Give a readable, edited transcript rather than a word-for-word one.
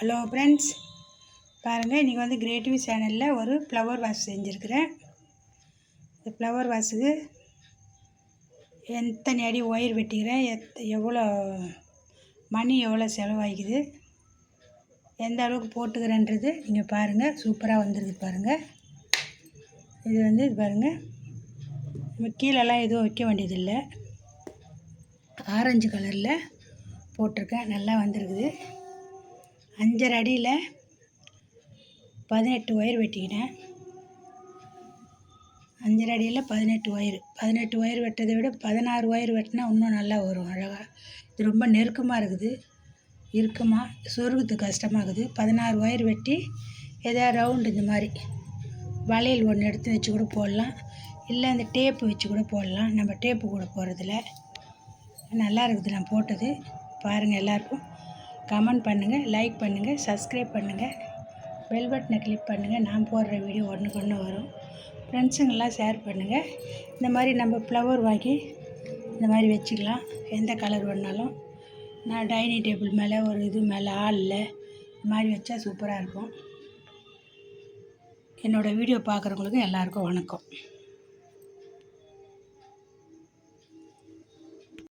Hello friends, பாருங்கள் இன்றைக்கி வந்து கிரியேட்டிவ் சேனலில் ஒரு ஃப்ளவர் வாஸ் செஞ்சுருக்கிறேன். இந்த ஃப்ளவர் வாஸுக்கு எத்தனை அடி ஒயர் வெட்டிக்கிறேன், எவ்வளோ மணி எவ்வளோ செலவாகிக்குது, எந்த அளவுக்கு போட்டுக்கிறேன்றது நீங்கள் பாருங்கள். சூப்பராக வந்துருக்கு பாருங்கள். இது வந்து பாருங்கள், நம்ம கீழெல்லாம் எதுவும் வைக்க வேண்டியதில்லை. ஆரஞ்சு கலரில் போட்டிருக்கேன், நல்லா வந்திருக்குது. 5.5 அடியில் 18 ஒயர் வெட்டிக்கினேன். 5.5 அடியில் 18 ஒயர் வெட்டதை விட 16 ஒயர் வெட்டினா இன்னும் நல்லா வரும் அழகாக. இது ரொம்ப நெருக்கமாக இருக்குது, இறுக்கமாக சொருகிறதுக்கு கஷ்டமாகுது. 16 ஒயர் வெட்டி எதாவது ரவுண்டு இந்த மாதிரி வளையல் ஒன்று எடுத்து வச்சு கூட போடலாம், இல்லை அந்த டேப்பு வச்சு கூட போடலாம். நம்ம டேப்பு கூட போடுறதில்ல, நல்லா இருக்குது. நான் போட்டது பாருங்கள். எல்லாருக்கும் கமெண்ட் பண்ணுங்கள், லைக் பண்ணுங்கள், சப்ஸ்கிரைப் பண்ணுங்கள், பெல் பட்டனை கிளிக் பண்ணுங்கள். நான் போடுற வீடியோ ஒன்றுக்கு ஒன்று வரும். ஃப்ரெண்ட்ஸுங்கெல்லாம் ஷேர் பண்ணுங்கள். இந்த மாதிரி நம்ம ஃப்ளவர் வாங்கி இந்த மாதிரி வச்சுக்கலாம், எந்த கலர் வேணாலும். நான் டைனிங் டேபிள் மேலே ஒரு இது மேலே ஹாலில் இந்த மாதிரி வச்சா சூப்பராக இருக்கும். என்னோடய வீடியோ பார்க்குறவங்களுக்கு எல்லாருக்கும் வணக்கம்.